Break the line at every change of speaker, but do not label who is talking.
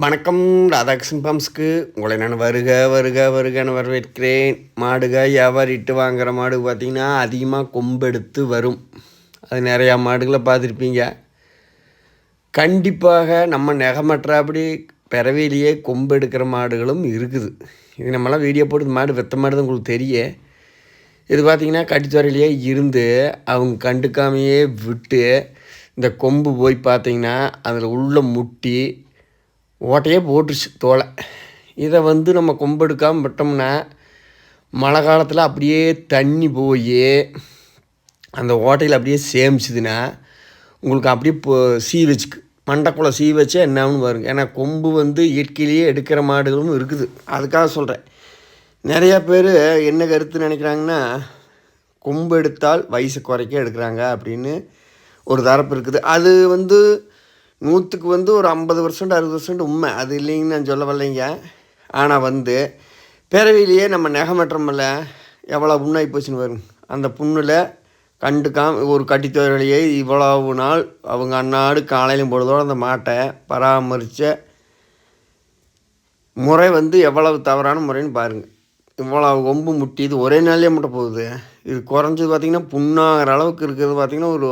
வணக்கம். ராதாகிருஷ்ணன் ஃபார்ம்ஸ்க்கு உங்களை நான் வருகன்னு வரவேற்கிறேன். மாடுக வியாபாரிட்டு வாங்குகிற மாடு பார்த்திங்கன்னா அதிகமாக கொம்பெடுத்து வரும். அது நிறையா மாடுகளை பார்த்துருப்பீங்க. கண்டிப்பாக நம்ம நெகமற்றாப்படி பிறவிலேயே கொம்பு எடுக்கிற மாடுகளும் இருக்குது. இது நம்மளாம் வீடியோ போட்டு மாடு வெத்த மாடு தான் உங்களுக்கு தெரியும். இது பார்த்திங்கன்னா கட்டித்துறையிலேயே இருந்து அவங்க கண்டுக்காமையே விட்டு இந்த கொம்பு போய் பார்த்திங்கன்னா அதில் உள்ள முட்டி ஓட்டையே போட்டுருச்சு தோலை. இதை நம்ம கொம்பெடுக்காமல் விட்டோம்னா மழை காலத்தில் அப்படியே தண்ணி போய் அந்த ஓட்டையில் அப்படியே சேமிச்சுதுன்னா உங்களுக்கு அப்படியே சீ வச்சுக்கு மண்டைக்குள்ளே சீ வச்சு என்னன்னு பாருங்க. ஏன்னா கொம்பு இயற்கையிலேயே எடுக்கிற மாடுகளும் இருக்குது. அதுக்காக சொல்கிறேன். நிறையா பேர் என்ன கருத்து நினைக்கிறாங்கன்னா கொம்பு எடுத்தால் வயசு குறைக்க எடுக்கிறாங்க அப்படின்னு ஒரு தரப்பு இருக்குது. அது 100க்கு ஒரு 50% 60% உண்மை. அது இல்லைங்கன்னு நான் சொல்ல வரலைங்க. ஆனால் பிறவிலேயே நம்ம நெகமற்றமில்ல எவ்வளோ புண்ணாகி போச்சுன்னு வரும். அந்த புண்ணில் ஒரு கட்டித்தொழிலையே இவ்வளவு நாள் அவங்க அன்னாடு காலையிலும் பொழுதோடு அந்த மாட்டை பராமரித்த முறை எவ்வளவு தவறான முறைன்னு பாருங்கள். இவ்வளவு கொம்பு முட்டி இது ஒரே நாள்லேயே முட்டை போகுது. இது குறைஞ்சது பார்த்திங்கன்னா புண்ணாகிற அளவுக்கு இருக்கிறது பார்த்திங்கன்னா ஒரு